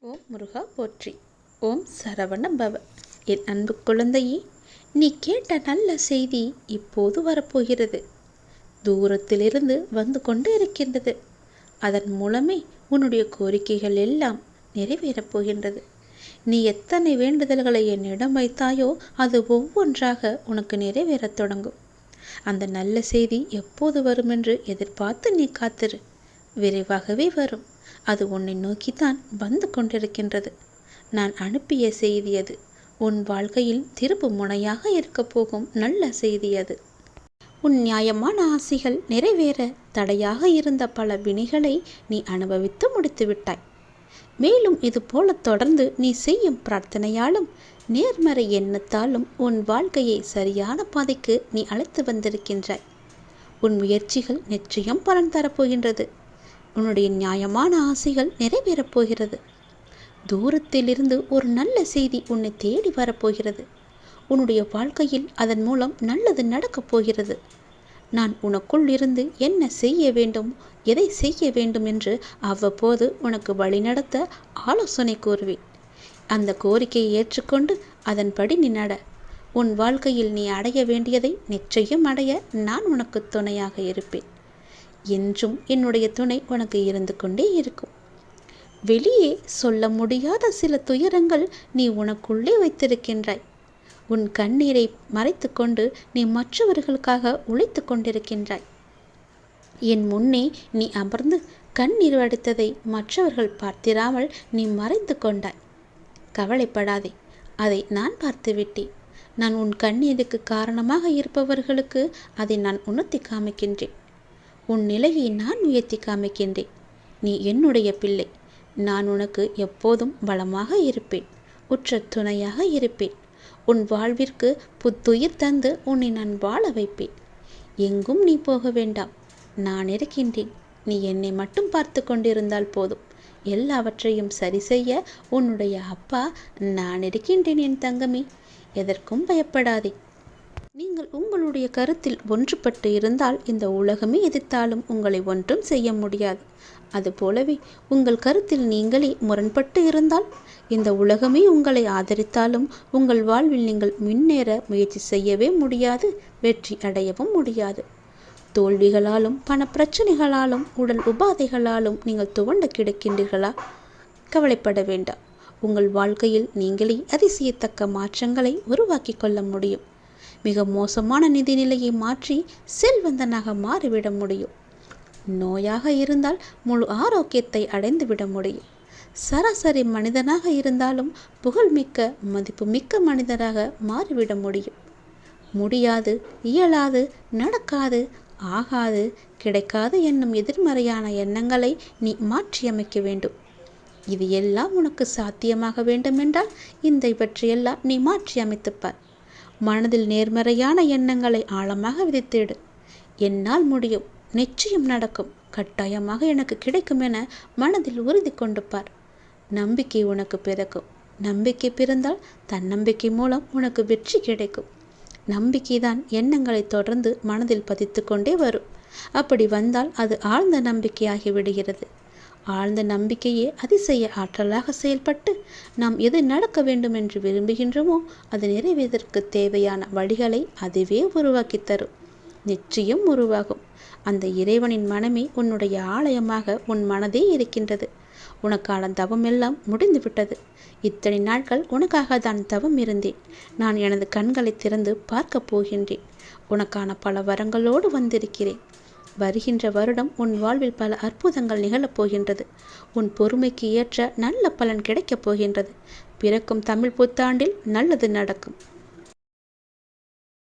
ஓம் முருகா போற்றி. ஓம் சரவண பவ. என் அன்பு குழந்தையே, நீ கேட்ட நல்ல செய்தி இப்போது வரப்போகிறது. தூரத்திலிருந்து வந்து கொண்டு இருக்கின்றது. அதன் மூலமே உன்னுடைய கோரிக்கைகள் எல்லாம் நிறைவேறப் போகின்றது. நீ எத்தனை வேண்டுதல்களை என்னிடம் வைத்தாயோ அது ஒவ்வொன்றாக உனக்கு நிறைவேறத் தொடங்கும். அந்த நல்ல செய்தி எப்போது வரும் என்று எதிர்பார்த்து நீ காத்திரு. விரைவாகவே வரும். அது உன்னை நோக்கித்தான் வந்து கொண்டிருக்கின்றது. நான் அனுப்பிய செய்தி அது. உன் வாழ்க்கையில் திருப்பு முனையாக இருக்கப் போகும் நல்ல செய்தி அது. உன் நியாயமான ஆசைகள் நிறைவேற தடையாக இருந்த பல வினைகளை நீ அனுபவித்து முடித்து விட்டாய். மேலும் இது போல தொடர்ந்து நீ செய்யும் பிரார்த்தனையாலும் நேர்மறை எண்ணத்தாலும் உன் வாழ்க்கையை சரியான பாதைக்கு நீ அழைத்து வந்திருக்கின்றாய். உன் முயற்சிகள் நிச்சயம் பலன் தரப்போகின்றது. உன்னுடைய நியாயமான ஆசைகள் நிறைவேறப் போகிறது. தூரத்திலிருந்து ஒரு நல்ல செய்தி உன்னை தேடி வரப்போகிறது. உன்னுடைய வாழ்க்கையில் அதன் மூலம் நல்லது நடக்கப் போகிறது. நான் உனக்குள் இருந்து என்ன செய்ய வேண்டும், எதை செய்ய வேண்டும் என்று அவ்வப்போது உனக்கு வழிநடத்த ஆலோசனை கூறுவேன். அந்த கோரிக்கையை ஏற்றுக்கொண்டு அதன்படி நீ நட. உன் வாழ்க்கையில் நீ அடைய வேண்டியதை நிச்சயம் அடைய நான் உனக்கு துணையாக இருப்பேன். என்றும் என்னுடைய துணை உனக்கு இருந்து கொண்டே இருக்கும். வெளியே சொல்ல முடியாத சில துயரங்கள் நீ உனக்குள்ளே வைத்திருக்கின்றாய். உன் கண்ணீரை மறைத்து கொண்டு நீ மற்றவர்களுக்காக உழைத்து கொண்டிருக்கின்றாய். என் முன்னே நீ அமர்ந்து கண்ணீர் வடித்ததை மற்றவர்கள் பார்த்திராமல் நீ மறைந்து கொண்டாய். கவலைப்படாதே, அதை நான் பார்த்துவிட்டேன். நான் உன் கண்ணீருக்கு காரணமாக இருப்பவர்களுக்கு அதை நான் உணர்த்தி காமிக்கின்றேன். உன் நிலையை நான் உயர்த்தி காமிக்கின்றேன். நீ என்னுடைய பிள்ளை. நான் உனக்கு எப்போதும் பலமாக இருப்பேன். உற்ற துணையாக இருப்பேன். உன் வாழ்விற்கு புத்துயிர் தந்து உன்னை நான் வாழ வைப்பேன். எங்கும் நீ போக வேண்டாம். நான் இருக்கின்றேன். நீ என்னை மட்டும் பார்த்து கொண்டிருந்தால் போதும். எல்லாவற்றையும் சரி செய்ய உன்னுடைய அப்பா நான் இருக்கின்றேன். என் தங்கமே, எதற்கும் பயப்படாதே. நீங்கள் உங்களுடைய கருத்தில் ஒன்றுபட்டு இருந்தால் இந்த உலகமே எதிர்த்தாலும் உங்களை ஒன்றும் செய்ய முடியாது. அதுபோலவே உங்கள் கருத்தில் நீங்களே முரண்பட்டு இருந்தால் இந்த உலகமே உங்களை ஆதரித்தாலும் உங்கள் வாழ்வில் நீங்கள் முன்னேற முயற்சி செய்யவே முடியாது, வெற்றி அடையவும் முடியாது. தோல்விகளாலும் பண பிரச்சனைகளாலும் உடல் உபாதைகளாலும் நீங்கள் துவண்டு கிடக்கின்றீர்களா? கவலைப்பட வேண்டாம். உங்கள் வாழ்க்கையில் நீங்களே அதிசயத்தக்க மாற்றங்களை உருவாக்கி கொள்ள முடியும். மிக மோசமான நிதிநிலையை மாற்றி செல்வந்தனாக மாறிவிட முடியும். நோயாக இருந்தால் முழு ஆரோக்கியத்தை அடைந்து விட முடியும். சராசரி மனிதனாக இருந்தாலும் புகழ்மிக்க மதிப்புமிக்க மனிதராக மாறிவிட முடியும். முடியாது, இயலாது, நடக்காது, ஆகாது, கிடைக்காது என்னும் எதிர்மறையான எண்ணங்களை நீ மாற்றியமைக்க வேண்டும். இது எல்லாம் உனக்கு சாத்தியமாக வேண்டுமென்றால் இவற்றையெல்லாம் நீ மாற்றி அமைத்துப்பார். மனதில் நேர்மறையான எண்ணங்களை ஆழமாக விதைத்திடு. என்னால் முடியும், நிச்சயம் நடக்கும், கட்டாயமாக எனக்கு கிடைக்கும் என மனதில் உறுதி கொண்டு பார். நம்பிக்கை உனக்கு பிறக்கும். நம்பிக்கை பிறந்தால் தன்னம்பிக்கை மூலம் உனக்கு வெற்றி கிடைக்கும். நம்பிக்கைதான் எண்ணங்களை தொடர்ந்து மனதில் பதித்து கொண்டே வரும். அப்படி வந்தால் அது ஆழ்ந்த நம்பிக்கையாகி விடுகிறது. ஆழ்ந்த நம்பிக்கையே அதிசய ஆற்றலாக செயல்பட்டு நாம் எது நடக்க வேண்டும் என்று விரும்புகின்றோமோ அது நிறைவேறதற்கு தேவையான வழிகளை அதுவே உருவாக்கி தரும். நிச்சயம் உருவாகும். அந்த இறைவனின் மனமே உன்னுடைய ஆலயமாக உன் மனதே இருக்கின்றது. உனக்கான தவம் எல்லாம் முடிந்துவிட்டது. இத்தனை நாட்கள் உனக்காக தான் தவம் இருந்தேன். நான் எனது கண்களை திறந்து பார்க்கப் போகின்றேன். உனக்கான பல வரங்களோடு வந்திருக்கிறேன். வருகின்ற வருடம் உன் வாழ்வில் பல அற்புதங்கள் நிகழப் போகின்றது. உன் பொறுமைக்கு ஏற்ற நல்ல பலன் கிடைக்கப் போகின்றது. பிறக்கும் தமிழ் புத்தாண்டில் நல்லது நடக்கும்.